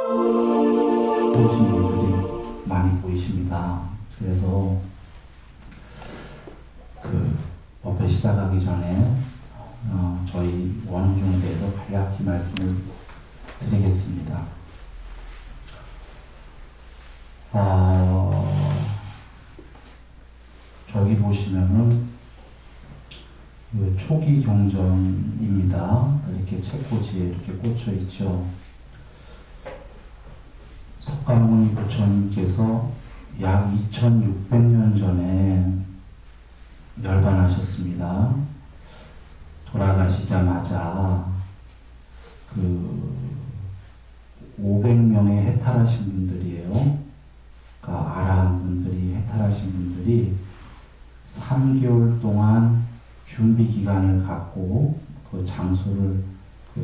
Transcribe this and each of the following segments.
보신 분들이 많이 보이십니다. 그래서 그 법회 시작하기 전에 저희 원중에 대해서 간략히 말씀을 드리겠습니다. 저기 보시면은 초기 경전입니다. 이렇게 책꽂이에 이렇게 꽂혀 있죠. 석가모니 부처님께서 약 2600년 전에 열반하셨습니다. 돌아가시자마자 500명의 해탈하신 분들이에요. 그러니까 아라한 분들이, 해탈하신 분들이 3개월 동안 준비 기간을 갖고 그 장소를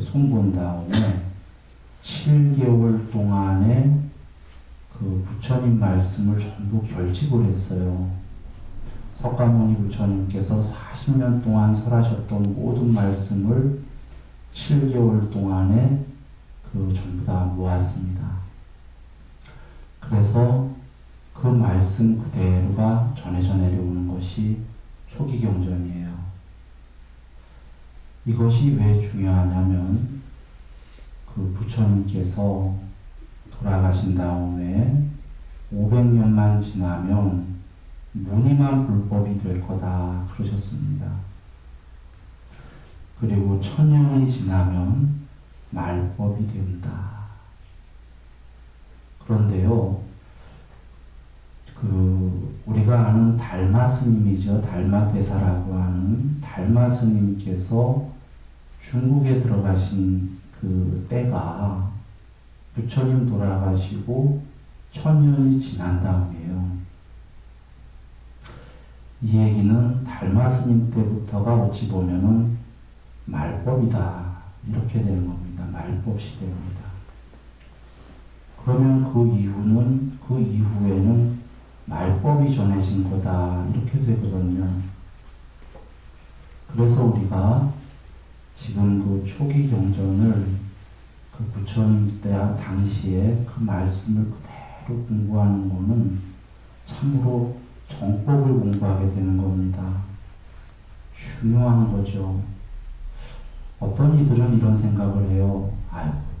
손본 다음에 7개월 동안에 그 부처님 말씀을 전부 결집을 했어요. 석가모니 부처님께서 40년 동안 설하셨던 모든 말씀을 7개월 동안에 전부 다 모았습니다. 그래서 그 말씀 그대로가 전해져 내려오는 것이 초기 경전이에요. 이것이 왜 중요하냐면 그 부처님께서 돌아가신 다음에 500년만 지나면 무늬만 불법이 될 거다 그러셨습니다. 그리고 1000년이 지나면 말법이 된다. 그런데요, 우리가 아는 달마 스님이죠. 달마 대사라고 하는 달마 스님께서 중국에 들어가신 그 때가 부처님 돌아가시고 1000년이 지난 다음이에요. 이 얘기는 달마 스님 때부터가 어찌 보면은 말법이다. 이렇게 되는 겁니다. 말법 시대입니다. 그러면 그 이후에는 말법이 전해진 거다. 이렇게 되거든요. 그래서 우리가 지금 그 초기 경전을 그 부처님 때 당시에 그 말씀을 그대로 공부하는 거는 참으로 정법을 공부하게 되는 겁니다. 중요한 거죠. 어떤 이들은 이런 생각을 해요.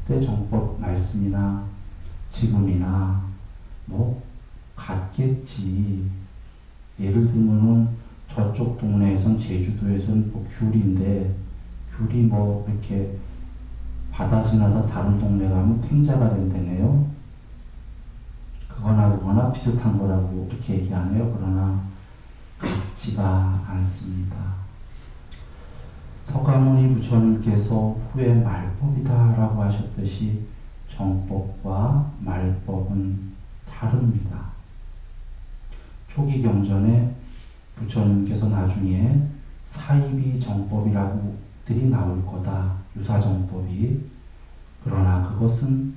그때 정법 말씀이나 지금이나 같겠지. 예를 들면은 저쪽 동네에선 제주도에선 귤인데 귤이 이렇게 바다 지나서 다른 동네 가면 탱자가 된다네요. 그거나 비슷한 거라고 이렇게 얘기하네요. 그러나 같지가 않습니다. 석가모니 부처님께서 후에 말법이다라고 하셨듯이 정법과 말법은 다릅니다. 초기 경전에 부처님께서 나중에 사이비 정법이라고 들이 나올 거다. 유사정법이. 그러나 그것은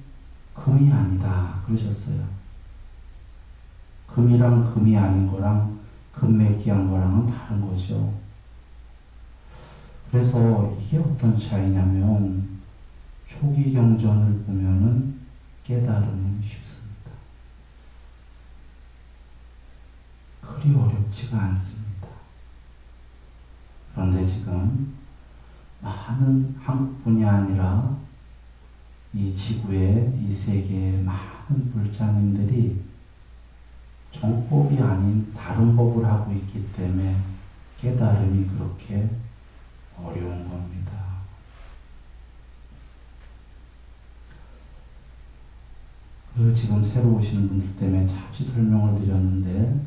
금이 아니다. 그러셨어요. 금이랑 금이 아닌 거랑 금맥기한 거랑은 다른 거죠. 그래서 이게 어떤 차이냐면 초기 경전을 보면은 깨달음은 쉽습니다. 그리 어렵지가 않습니다. 그런데 지금 많은 한국뿐이 아니라 이 지구의 이 세계의 많은 불자님들이 정법이 아닌 다른 법을 하고 있기 때문에 깨달음이 그렇게 어려운 겁니다. 지금 새로 오시는 분들 때문에 잠시 설명을 드렸는데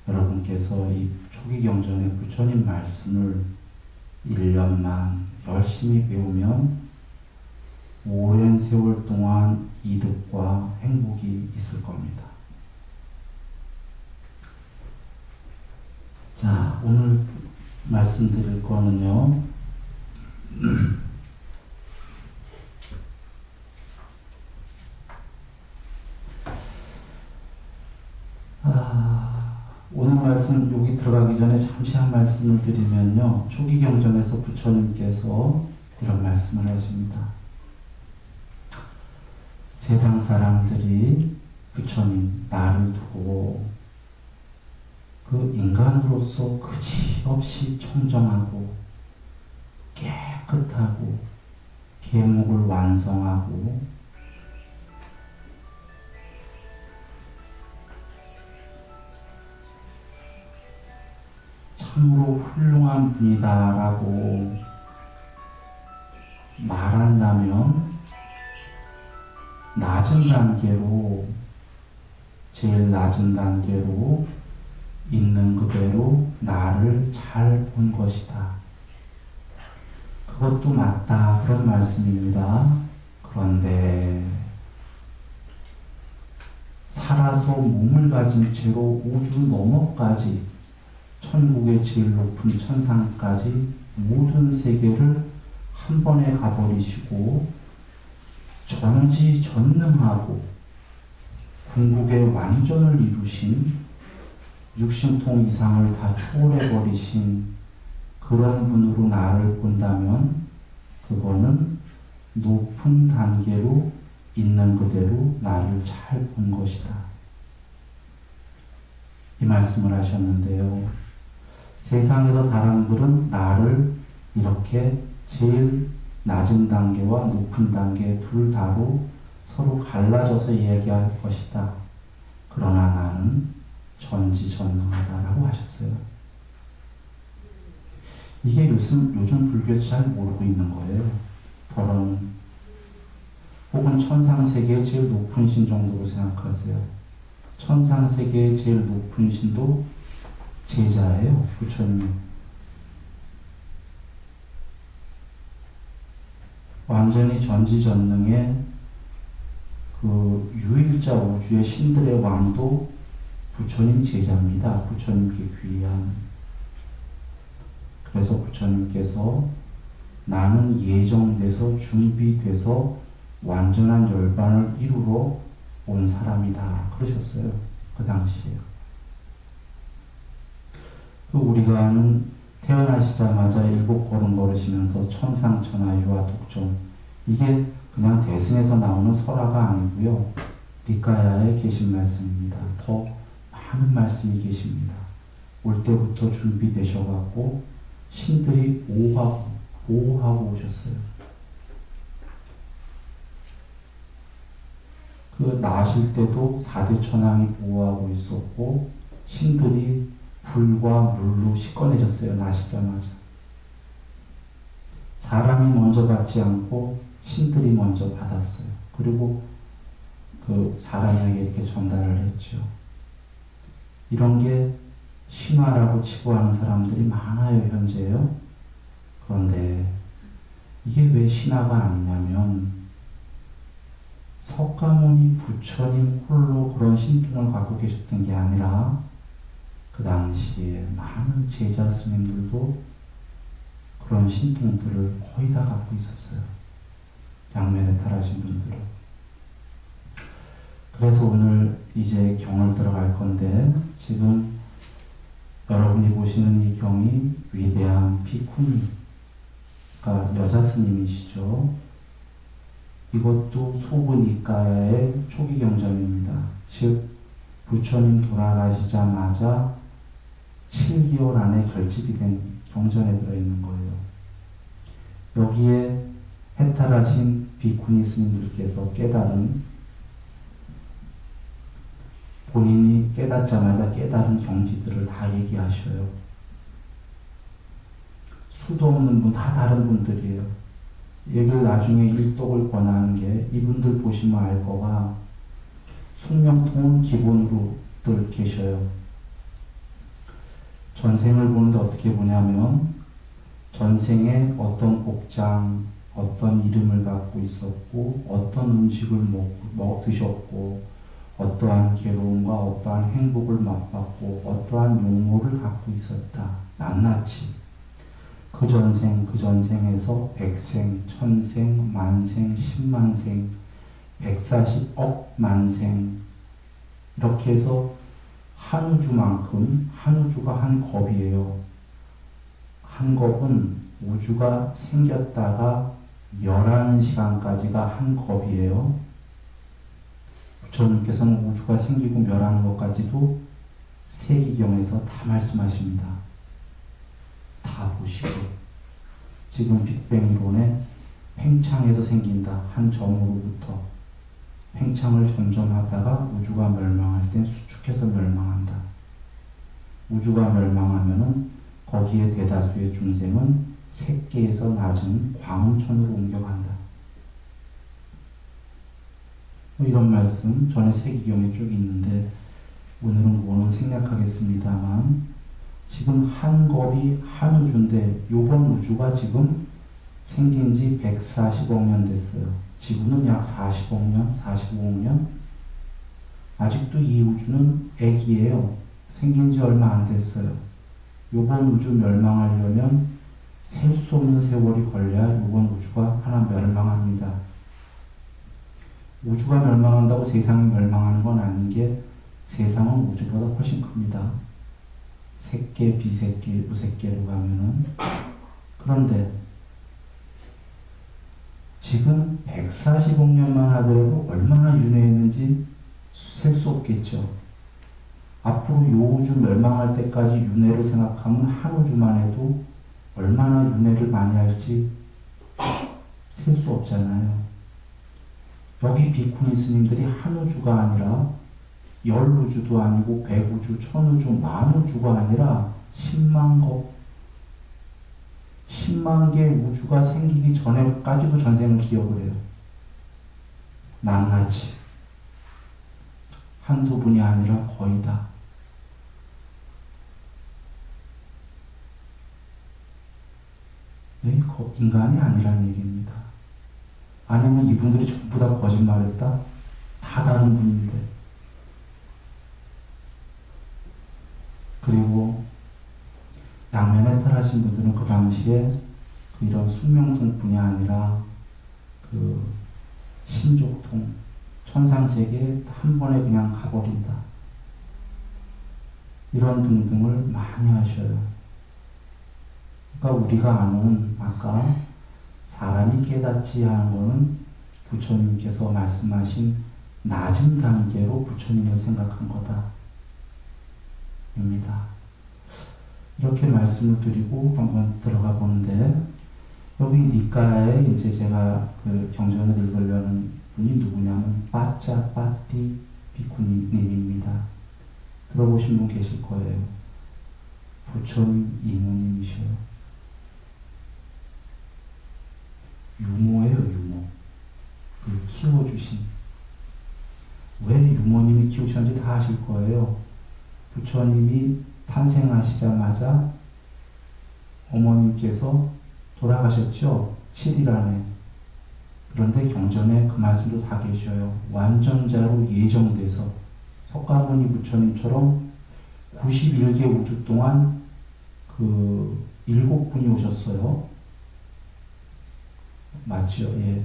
여러분께서 이 초기 경전의 부처님 말씀을 1년만 열심히 배우면 오랜 세월 동안 이득과 행복이 있을 겁니다. 자, 오늘 말씀드릴 거는요. 오늘 말씀 여기 들어가기 전에 잠시 한 말씀을 드리면요. 초기 경전에서 부처님께서 이런 말씀을 하십니다. 세상 사람들이 부처님 나를 두고 그 인간으로서 그지없이 청정하고 깨끗하고 계목을 완성하고 참으로 훌륭한 분이다라고 말한다면 낮은 단계로, 제일 낮은 단계로 있는 그대로 나를 잘 본 것이다. 그것도 맞다, 그런 말씀입니다. 그런데 살아서 몸을 가진 채로 우주 너머까지, 천국의 제일 높은 천상까지 모든 세계를 한 번에 가버리시고 전지전능하고 궁극의 완전을 이루신, 육신통 이상을 다 초월해버리신 그런 분으로 나를 본다면 그거는 높은 단계로 있는 그대로 나를 잘 본 것이다. 이 말씀을 하셨는데요. 세상에서 사람들은 나를 이렇게 제일 낮은 단계와 높은 단계 둘 다로 서로 갈라져서 이야기할 것이다. 그러나 나는 전지전능하다라고 하셨어요. 이게 요즘 불교에서 잘 모르고 있는 거예요. 더러는 혹은 천상세계의 제일 높은 신 정도로 생각하세요. 천상세계의 제일 높은 신도 제자예요. 부처님. 완전히 전지전능의 그 유일자 우주의 신들의 왕도 부처님 제자입니다. 부처님께 귀한. 그래서 부처님께서 나는 예정돼서 준비돼서 완전한 열반을 이루러 온 사람이다, 그러셨어요. 그 당시에. 우리가 아는 태어나시자마자 7걸음 걸으시면서 천상천하 유아 독존, 이게 그냥 대승에서 나오는 설화가 아니고요. 니까야에 계신 말씀입니다. 더 많은 말씀이 계십니다. 올 때부터 준비되셔갖고 신들이 보호하고 오셨어요. 그 나실 때도 4대 천왕이 보호하고 있었고 신들이 불과 물로 씻어내셨어요. 나시자마자. 사람이 먼저 받지 않고 신들이 먼저 받았어요. 그리고 그 사람에게 이렇게 전달을 했죠. 이런 게 신화라고 치부하는 사람들이 많아요, 현재요. 그런데 이게 왜 신화가 아니냐면 석가모니 부처님 홀로 그런 신통을 갖고 계셨던 게 아니라 그 당시에 많은 제자 스님들도 그런 신통들을 거의 다 갖고 있었어요. 양면에 탈하신 분들은. 그래서 오늘 이제 경을 들어갈 건데, 지금 여러분이 보시는 이 경이 위대한 비쿠니, 그러니까 여자 스님이시죠. 이것도 소부니까야의 초기 경전입니다. 즉 부처님 돌아가시자마자 7개월 안에 결집이 된 경전에 들어있는 거예요. 여기에 해탈하신 비쿠니 스님들께서 깨달은, 본인이 깨닫자마자 깨달은 경지들을 다 얘기하셔요. 수도 없는 분, 다 다른 분들이에요. 얘를 나중에 일독을 권하는 게, 이분들 보시면 알 거가 숙명통은 기본으로들 계셔요. 전생을 보는데 어떻게 보냐면 전생에 어떤 복장, 어떤 이름을 갖고 있었고 어떤 음식을 드셨고 어떠한 괴로움과 어떠한 행복을 맛봤고 어떠한 용모를 갖고 있었다. 낱낱이 그 전생에서 백생, 천생, 만생, 10만생, 140억 만생, 이렇게 해서 한 우주만큼, 한 우주가 한 겁이에요. 한 겁은 우주가 생겼다가 멸하는 시간까지가 한 겁이에요. 부처님께서는 우주가 생기고 멸하는 것까지도 세기경에서 다 말씀하십니다. 다 보시고 지금 빅뱅 이론에 팽창에서 생긴다 한 점으로부터 팽창을 점점 하다가 우주가 멸망할 때 수축해서 멸망한다. 우주가 멸망하면은 거기에 대다수의 중생은 색계에서 낮은 광운천으로 옮겨간다. 이런 말씀 전에 세기경에 쭉 있는데 오늘은 그거는 생략하겠습니다만 지금 한 겁이 한 우주인데 요번 우주가 지금 생긴 지 140억 년 됐어요. 지구는 약 40억 년, 45억 년. 아직도 이 우주는 애기예요. 생긴 지 얼마 안 됐어요. 요번 우주 멸망하려면 셀 수 없는 세월이 걸려야 요번 우주가 하나 멸망합니다. 우주가 멸망한다고 세상이 멸망하는 건 아닌 게 세상은 우주보다 훨씬 큽니다. 색계, 비색계, 무색계로 가면은. 그런데 지금 140억 년만 하더라도 얼마나 윤회했는지 셀 수 없겠죠. 앞으로 요 우주 멸망할 때까지 윤회를 생각하면 한 우주만 해도 얼마나 윤회를 많이 할지 셀 수 없잖아요. 여기 비쿠니 스님들이 한 우주가 아니라 열 우주도 아니고 백 우주, 천 우주, 만 우주가 아니라 10만 거, 10만 개의 우주가 생기기 전에까지도 전생을 기억을 해요. 낱낱이. 한두 분이 아니라 거의 다. 네? 인간이 아니란 얘기입니다. 아니면 이분들이 전부 다 거짓말했다? 다 다른 분인데. 그리고 양면에 탈하신 분들은 그 당시에 이런 숙명통뿐이 아니라 그 신족통, 천상세계에 한 번에 그냥 가버린다. 이런 등등을 많이 하셔요. 그러니까 우리가 아는 아까 사람이 깨닫지 하는 것은 부처님께서 말씀하신 낮은 단계로 부처님을 생각한 거다. 입니다. 이렇게 말씀을 드리고 한번 들어가 보는데 여기 니까에 이제 제가 그 경전을 읽으려는 분이 누구냐면 빠짜빠띠 비쿠님입니다. 들어보신 분 계실 거예요. 부처님 이모님이셔요. 유모예요, 유모. 그 키워주신. 왜 유모님이 키우셨는지 다 아실 거예요. 부처님이 탄생하시자마자 어머님께서 돌아가셨죠. 7일 안에. 그런데 경전에 그 말씀도 다 계셔요. 완전자로 예정돼서 석가모니 부처님처럼 91개 우주 동안 그 7분이 오셨어요. 맞죠? 예.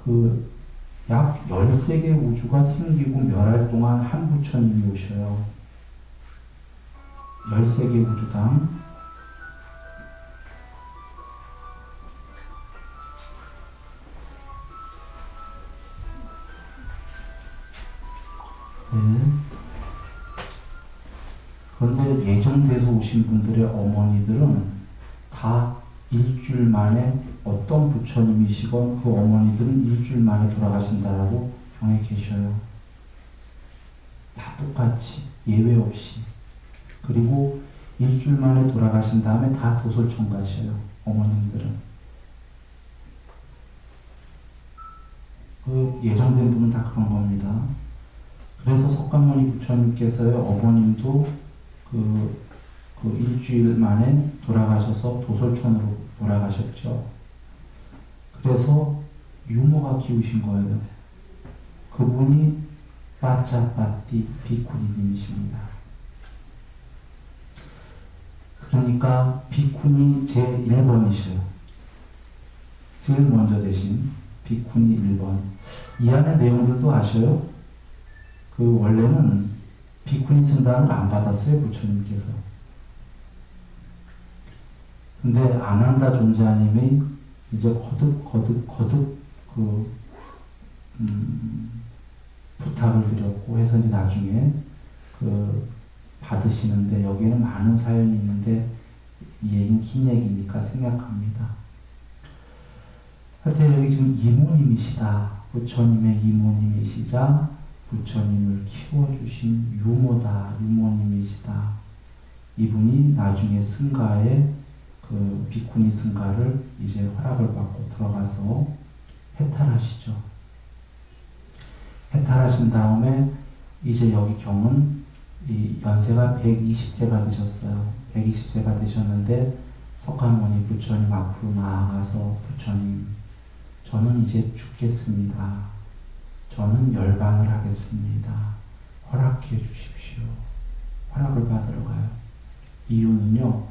그 약 13개 우주가 생기고 멸할 동안 한 부처님이 오셔요. 13개 우주당. 네. 그런데 예정돼서 오신 분들의 어머니들은 다 일주일 만에 어떤 부처님이시건 그 어머니들은 일주일 만에 돌아가신다라고 경에 계셔요. 다 똑같이 예외 없이. 그리고 일주일 만에 돌아가신 다음에 다 도솔청 가셔요. 어머님들은. 그 예정된 분은 다 그런 겁니다. 그래서 석가모니 부처님께서의 어머님도 그 일주일 만에 돌아가셔서 도솔천으로 돌아가셨죠. 그래서 유모가 키우신 거예요. 그분이 빠짜빠띠 비쿠니님이십니다. 그러니까 비쿠니 제1번이셔요. 제일 먼저 되신 비쿠니 1번. 이 안에 내용들도 아셔요? 그 원래는 비쿠니 승단을 안 받았어요, 부처님께서. 근데 아난다 존자님이 이제 거듭 부탁을 드렸고 해서 이제 나중에 받으시는데 여기에는 많은 사연이 있는데 이 얘기는 긴 얘기니까 생략합니다. 하여튼 여기 지금 이모님이시다. 부처님의 이모님이시자 부처님을 키워주신 유모다. 유모님이시다. 이분이 나중에 승가에 비쿠니 승가를 이제 허락을 받고 들어가서 해탈하시죠. 해탈하신 다음에 이제 여기 경은 이 연세가 120세가 되셨어요. 120세가 되셨는데 석가모니 부처님 앞으로 나아가서 부처님, 저는 이제 죽겠습니다. 저는 열반을 하겠습니다. 허락해 주십시오. 허락을 받으러 가요. 이유는요,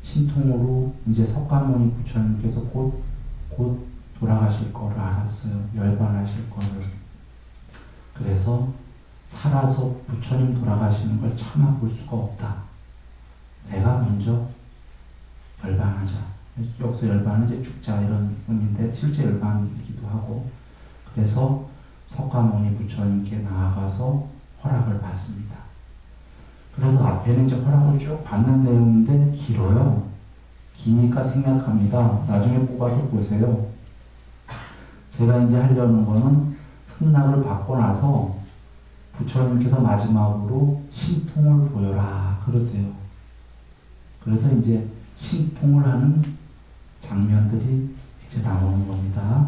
신통으로 이제 석가모니 부처님께서 곧 돌아가실 거를 알았어요. 열반하실 거를. 그래서 살아서 부처님 돌아가시는 걸 참아볼 수가 없다. 내가 먼저 열반하자. 여기서 열반은 이제 죽자 이런 의미인데 실제 열반이기도 하고, 그래서 석가모니 부처님께 나아가서 허락을 받습니다. 그래서 앞에는 이제 허락을 쭉 받는 내용인데 길어요. 기니까 생략합니다. 나중에 뽑아서 보세요. 제가 이제 하려는 거는 승낙을 받고 나서 부처님께서 마지막으로 신통을 보여라 그러세요. 그래서 이제 신통을 하는 장면들이 이제 나오는 겁니다.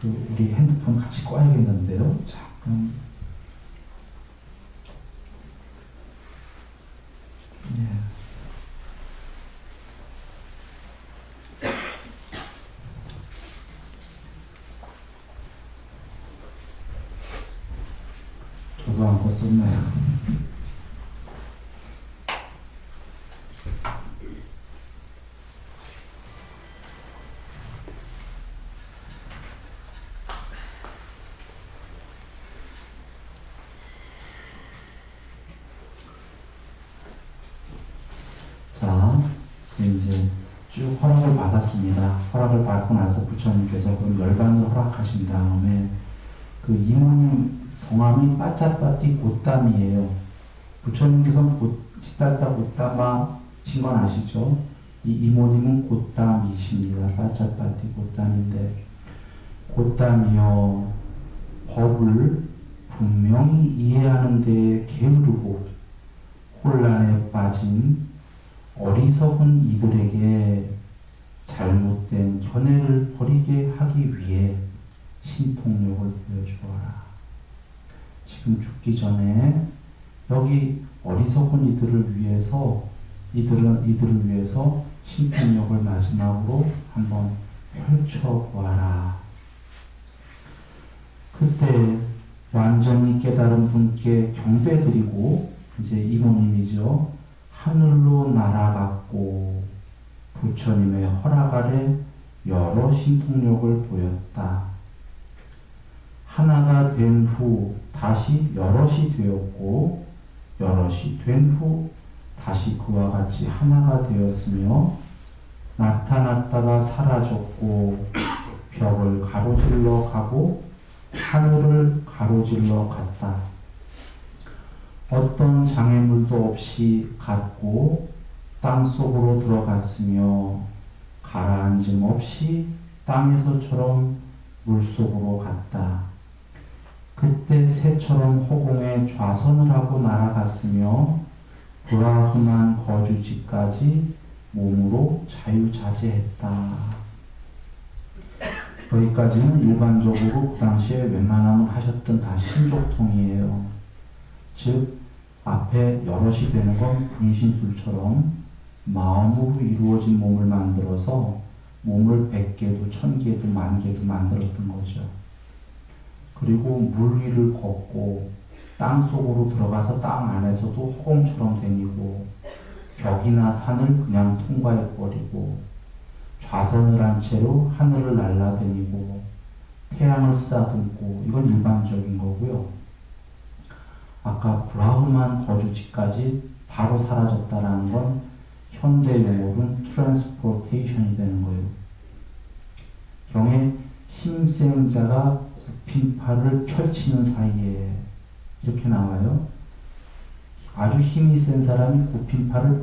우리 핸드폰 같이 꺼야겠는데요. 자, 그럼 저도 안 껐었나요? 자, 이제 쭉 허락을 받았습니다. 허락을 받고 나서 부처님께서 그 열반을 허락하신 다음에 이모님 성함이 빠짜빠띠 고땀이에요. 부처님께서는 시달다 고땀아 신 건 아시죠? 이 이모님은 고땀이십니다. 빠짜빠띠 고땀인데, 고땀이여 법을 분명히 이해하는 데에 게으르고 혼란에 빠진 어리석은 이들에게 잘못된 견해를 버리게 하기 위해 신통력을 보여주어라. 지금 죽기 전에 여기 어리석은 이들을 위해서 이들을 위해서 신통력을 마지막으로 한번 펼쳐보아라. 그때 완전히 깨달은 분께 경배드리고 이제 이모님이죠. 하늘로 날아갔고 부처님의 허락 아래 여러 신통력을 보였다. 하나가 된 후 다시 여럿이 되었고 여럿이 된 후 다시 그와 같이 하나가 되었으며 나타났다가 사라졌고 벽을 가로질러 가고 하늘을 가로질러 갔다. 어떤 장애물도 없이 갔고 땅속으로 들어갔으며 가라앉음 없이 땅에서처럼 물속으로 갔다. 그때 새처럼 허공에 좌선을 하고 날아갔으며 브라흐만 거주지까지 몸으로 자유자재했다. 여기까지는 일반적으로 그 당시에 웬만하면 하셨던 다 신족통이에요. 즉 앞에 여럿이 되는 건 분신술처럼 마음으로 이루어진 몸을 만들어서 몸을 100개도 1000개도 10,000개도 만들었던 거죠. 그리고 물 위를 걷고 땅 속으로 들어가서 땅 안에서도 허공처럼 다니고 벽이나 산을 그냥 통과해버리고 좌선을 한 채로 하늘을 날아다니고 태양을 쓰다듬고, 이건 일반적인 거고요. 아까 브라흐만 거주지까지 바로 사라졌다라는 건 현대 용어로는 트랜스포테이션이 되는 거예요. 경에 힘센 자가 빈팔을 펼치는 사이에 이렇게 나와요. 아주 힘이 센 사람이 굽힌팔을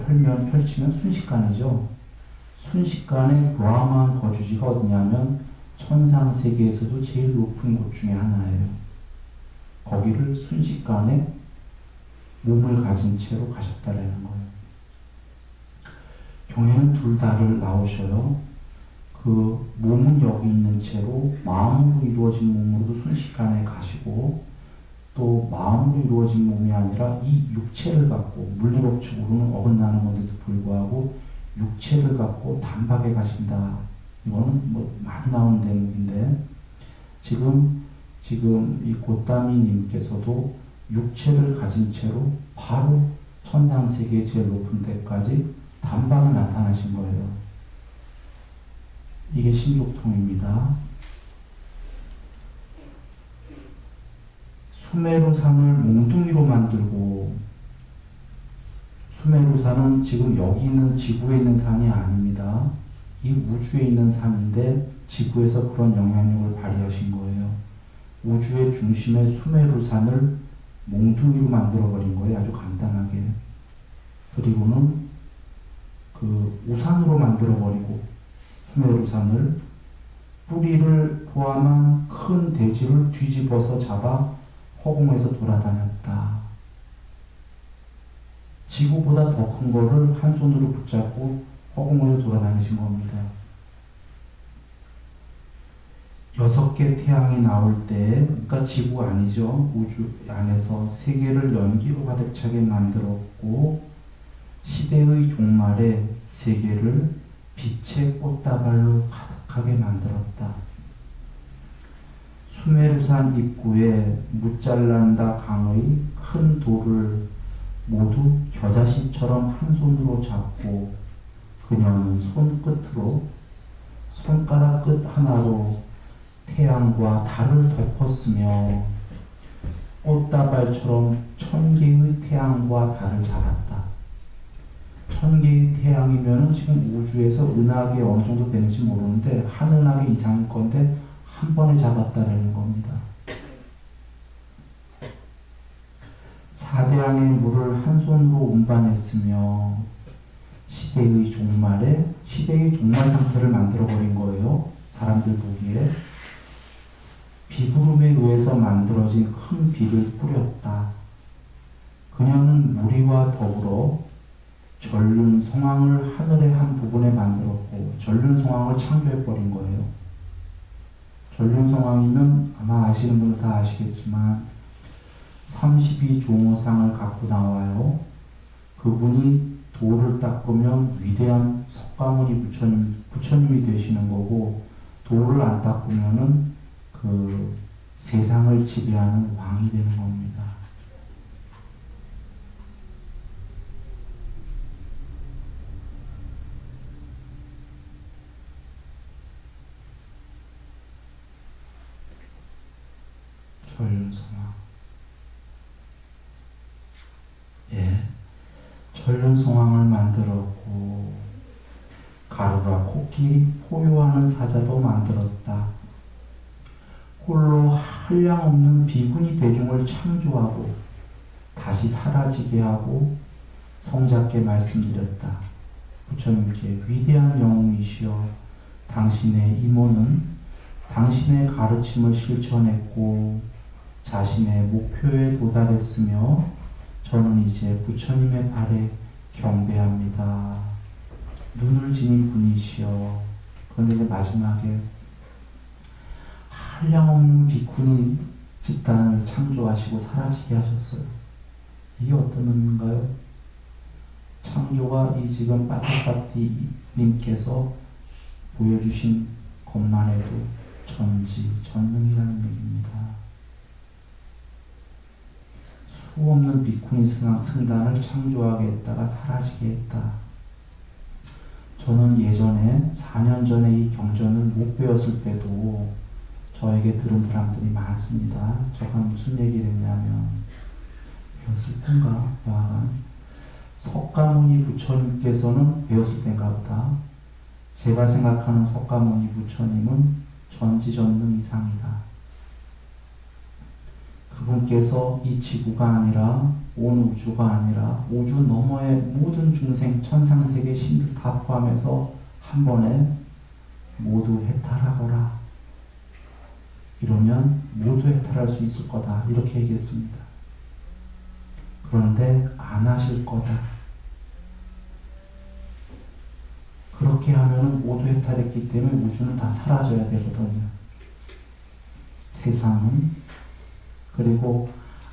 펼치면 순식간이죠. 순식간에 브라만 거주지가 어디냐면 천상세계에서도 제일 높은 곳 중에 하나예요. 거기를 순식간에 몸을 가진 채로 가셨다라는 거예요. 경에는 둘 다를 나오셔요. 그 몸은 여기 있는 채로 마음으로 이루어진 몸으로도 순식간에 가시고, 또 마음으로 이루어진 몸이 아니라 이 육체를 갖고, 물리법칙으로는 어긋나는 건데도 불구하고 육체를 갖고 단박에 가신다. 이거는 뭐 많이 나오는 대목인데, 지금 이 고따미님께서도 육체를 가진 채로 바로 천상세계 제일 높은 데까지 단박에 나타나신 거예요. 이게 신족통입니다. 수메루산을 몽둥이로 만들고, 수메루산은 지금 여기 있는 지구에 있는 산이 아닙니다. 이 우주에 있는 산인데 지구에서 그런 영향력을 발휘하신 거예요. 우주의 중심에 수메루산을 몽둥이로 만들어버린 거예요. 아주 간단하게. 그리고는 그 우산으로 만들어버리고, 수메루산을 뿌리를 포함한 큰 대지를 뒤집어서 잡아 허공에서 돌아다녔다. 지구보다 더 큰 거를 한 손으로 붙잡고 허공에서 돌아다니신 겁니다. 6개 태양이 나올 때, 그러니까 지구 아니죠. 우주 안에서 세계를 연기로 가득 차게 만들었고, 시대의 종말에 세계를 빛의 꽃다발로 가득하게 만들었다. 수메루산 입구에 무잘란다 강의 큰 돌을 모두 겨자씨처럼 한 손으로 잡고, 그녀는 손끝으로, 손가락 끝 하나로 태양과 달을 덮었으며 꽃다발처럼 1000개의 태양과 달을 잡았다. 1000개의 태양이면 지금 우주에서 은하계 어느 정도 되는지 모르는데 한 은하계 이상일 건데 한 번에 잡았다는 겁니다. 4대양의 물을 한 손으로 운반했으며 시대의 종말 상태를 만들어버린 거예요. 사람들 보기에. 비구름에 의해서 만들어진 큰 비를 뿌렸다. 그녀는 무리와 더불어 전륜 성왕을 하늘의 한 부분에 만들었고, 전륜 성왕을 창조해버린 거예요. 전륜 성왕이면 아마 아시는 분들 다 아시겠지만 32종호상을 갖고 나와요. 그분이 돌을 닦으면 위대한 석가모니 부처님이 되시는 거고, 돌을 안 닦으면은 그 세상을 지배하는 왕이 되는 겁니다. 전륜성왕. 예. 전륜성왕을 만들었고, 가루라 코끼리 포효하는 사자도 만들었다. 홀로 한량없는 비구니 대중을 창조하고 다시 사라지게 하고 성자께 말씀드렸다. 부처님께 위대한 영웅이시여, 당신의 이모는 당신의 가르침을 실천했고 자신의 목표에 도달했으며 저는 이제 부처님의 발에 경배합니다. 눈을 지닌 분이시여. 그런데 이제 마지막에 한량없는 비구니 집단을 창조하시고 사라지게 하셨어요. 이게 어떤 의미인가요? 창조가 이 지금 빠띠빠띠님께서 보여주신 것만 해도 전능이라는 얘기입니다. 수없는 비구니 승단을 창조하게 했다가 사라지게 했다. 저는 예전에 4년 전에 이 경전을 못 배웠을 때도 저에게 들은 사람들이 많습니다. 제가 무슨 얘기를 했냐면, 배웠을 때인가? 여하간 석가모니 부처님께서는 배웠을 때인가 보다. 제가 생각하는 석가모니 부처님은 전지전능 이상이다. 부처님께서 이 지구가 아니라 온 우주가 아니라 우주 너머의 모든 중생 천상세계 신들 다 포함해서 한 번에 모두 해탈하거라. 이러면 모두 해탈할 수 있을 거다. 이렇게 얘기했습니다. 그런데 안 하실 거다. 그렇게 하면 모두 해탈했기 때문에 우주는 다 사라져야 되거든요. 세상은. 그리고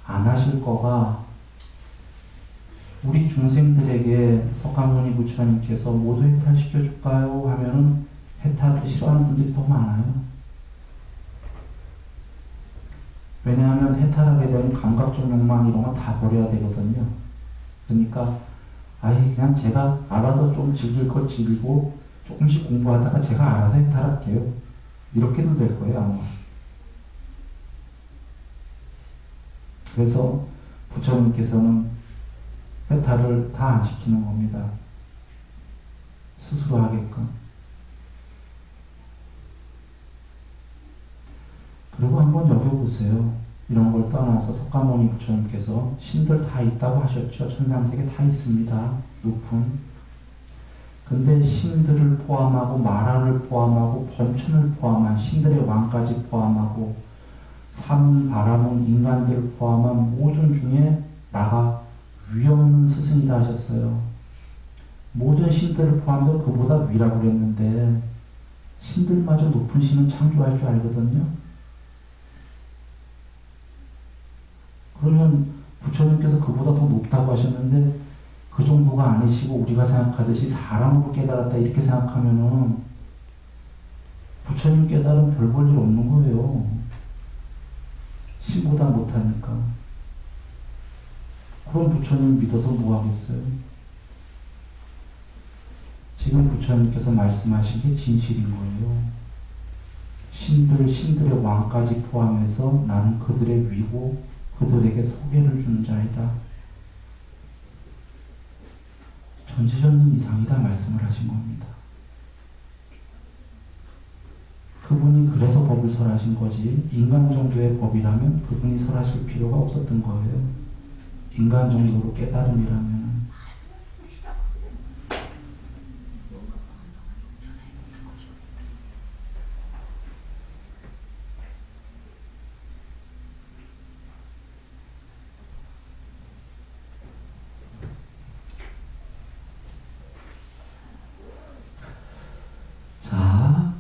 안 하실 거가 우리 중생들에게 석가모니 부처님께서 모두 해탈시켜 줄까요? 하면은 해탈을 싫어하는 분들이 더 많아요. 왜냐하면 해탈하게 되면 감각적 욕망 이런 거 다 버려야 되거든요. 그러니까 아예 그냥 제가 알아서 좀 즐길 것 즐기고 조금씩 공부하다가 제가 알아서 해탈할게요. 이렇게도 될 거예요, 아마. 그래서 부처님께서는 해탈을 다 안 시키는 겁니다. 스스로 하게끔. 그리고 한번 여겨보세요. 이런 걸 떠나서 석가모니 부처님께서 신들 다 있다고 하셨죠. 천상세계 다 있습니다. 높은. 근데 신들을 포함하고 마라를 포함하고 범천을 포함한 신들의 왕까지 포함하고 삼, 바라문, 인간들을 포함한 모든 중에 나가 위없는 스승이다 하셨어요. 모든 신들을 포함해서 그보다 위라고 그랬는데 신들마저 높은 신은 창조할 줄 알거든요. 그러면 부처님께서 그보다 더 높다고 하셨는데 그 정도가 아니시고 우리가 생각하듯이 사람으로 깨달았다 이렇게 생각하면은 부처님 깨달은 별 볼 일 없는 거예요. 신보다 못하니까. 그럼 부처님 믿어서 뭐 하겠어요? 지금 부처님께서 말씀하신 게 진실인 거예요. 신들의 왕까지 포함해서 나는 그들의 위고 그들에게 소개를 주는 자이다. 전지전능 이상이다 말씀을 하신 겁니다. 그분이 그래서 법을 설하신 거지 인간 정도의 법이라면 그분이 설하실 필요가 없었던 거예요. 인간 정도로 깨달음이라면.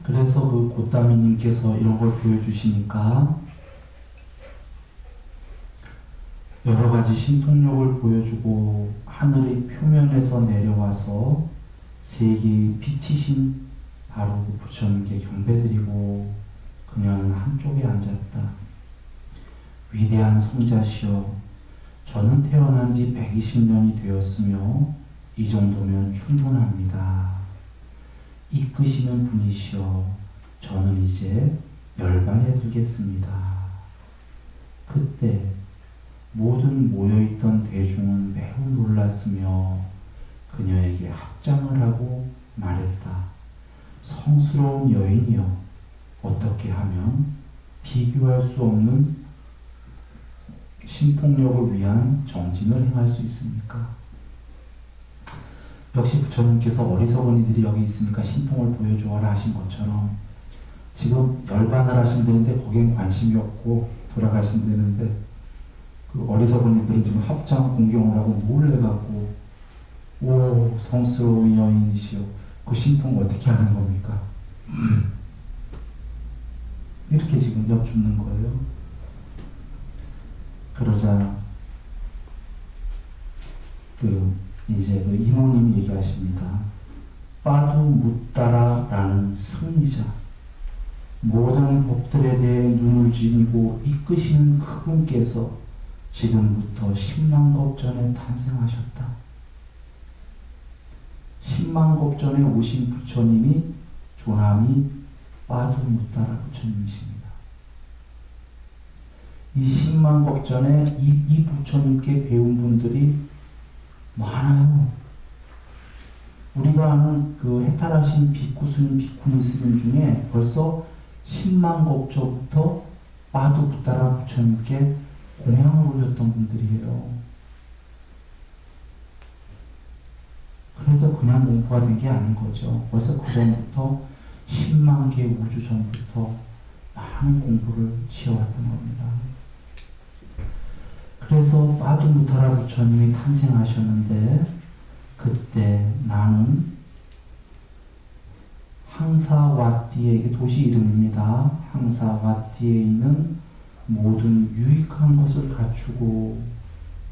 그래서 그 고따미님께서 이런 걸 보여주시니까 여러 가지 신통력을 보여주고 하늘의 표면에서 내려와서 세계의 빛이신 바로 그 부처님께 경배드리고 그녀는 한쪽에 앉았다. 위대한 성자시여, 저는 태어난 지 120년이 되었으며 이 정도면 충분합니다. 이끄시는 분이시여, 저는 이제 열반에 두겠습니다. 그때 모든 모여있던 대중은 매우 놀랐으며 그녀에게 합장을 하고 말했다. 성스러운 여인이여, 어떻게 하면 비교할 수 없는 신통력을 위한 정진을 행할 수 있습니까? 역시 부처님께서 어리석은 이들이 여기 있으니까 신통을 보여주어라 하신 것처럼 지금 열반을 하신다는데 거기엔 관심이 없고 돌아가신다는데 그 어리석은 이들은 지금 합장 공경을 하고 놀래갖고 오 성스러운 여인이시여, 그 신통을 어떻게 하는 겁니까? 이렇게 지금 여쭙는 거예요. 그러자 이제 그 이모님이 얘기하십니다. 빠두 묻다라라는 승리자, 모든 법들에 대해 눈을 지니고 이끄시는 그분께서 지금부터 10만 급 전에 탄생하셨다. 10만 급 전에 오신 부처님이 조남이 빠두 묻다라 부처님이십니다. 이 10만 급 전에 이 부처님께 배운 분들이 많아요. 우리가 아는 그 해탈하신 비쿠스님, 비쿠니스님 중에 벌써 10만 급 전부터 빠두 붓다라 부처님께 공양을 올렸던 분들이에요. 그래서 그냥 공부가 된 게 아닌 거죠. 벌써 그 전부터 10만 개 우주 전부터 많은 공부를 지어왔던 겁니다. 그래서 빠두무타라 부처님이 탄생하셨는데 그때 나는 항사와띠에, 이게 도시 이름입니다. 항사와띠에 있는 모든 유익한 것을 갖추고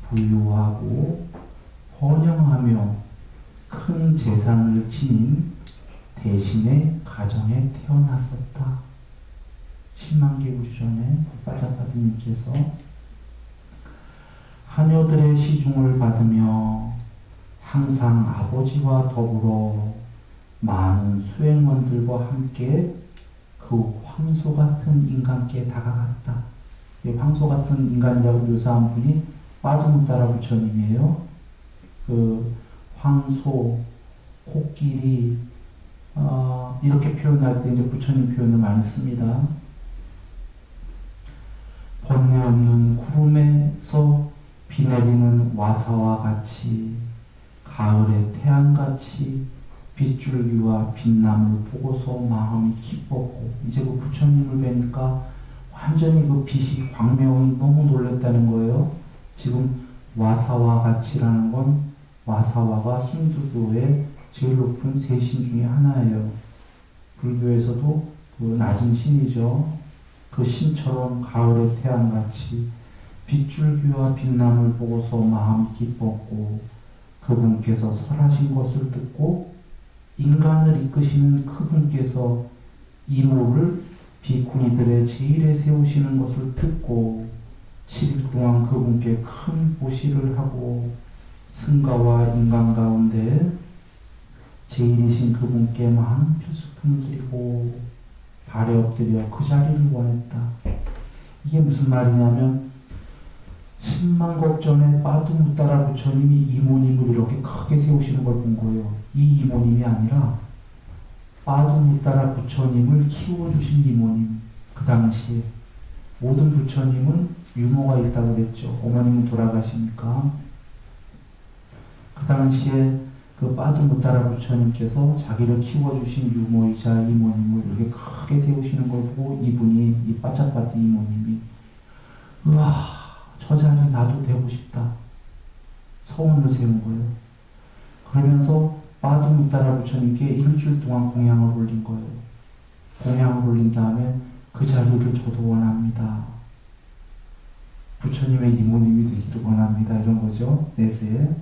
부유하고 번영하며 큰 재산을 지닌 대신의 가정에 태어났었다. 10만 개 우주 전에 빠자빠드님께서 하녀들의 시중을 받으며 항상 아버지와 더불어 많은 수행원들과 함께 그 황소 같은 인간께 다가갔다. 이 황소 같은 인간이라고 묘사한 분이 빠두무따라 부처님이에요. 그 황소, 코끼리 이렇게 표현할 때 이제 부처님 표현을 많이 씁니다. 번뇌 없는 구름에서 비 내리는 와사와 같이 가을의 태양같이 빗줄기와 빛남을 보고서 마음이 기뻤고, 이제 그 부처님을 뵈니까 완전히 그 빛이 광명이 너무 놀랬다는 거예요. 지금 와사와 같이라는 건 와사와가 힌두교의 제일 높은 세 신 중에 하나예요. 불교에서도 그 낮은 신이죠. 그 신처럼 가을의 태양같이 빗줄기와 빛남을 보고서 마음이 기뻤고, 그분께서 설하신 것을 듣고 인간을 이끄시는 그분께서 이모를 비쿠니들의 제일에 세우시는 것을 듣고 7일 동안 그분께 큰 보시를 하고 승가와 인간 가운데 제일이신 그분께 많은 필수품을 드리고 발에 엎드려 그 자리를 원했다. 이게 무슨 말이냐면 10만 국 전에 빠두무따라 부처님이 이모님을 이렇게 크게 세우시는 걸 본 거예요. 이 이모님이 아니라 빠두무따라 부처님을 키워주신 이모님. 그 당시에 모든 부처님은 유모가 있다고 그랬죠. 어머님은 돌아가시니까. 그 당시에 그 빠두무따라 부처님께서 자기를 키워주신 유모이자 이모님을 이렇게 크게 세우시는 걸 보고 이분이, 이 빠짝빠띠 이모님이 우와, 저 자리 나도 되고 싶다. 서원을 세운 거예요. 그러면서 빠두무따라 부처님께 일주일 동안 공양을 올린 거예요. 공양을 올린 다음에 그 자리를 저도 원합니다. 부처님의 이모님이 되기를 원합니다. 이런 거죠. 내세.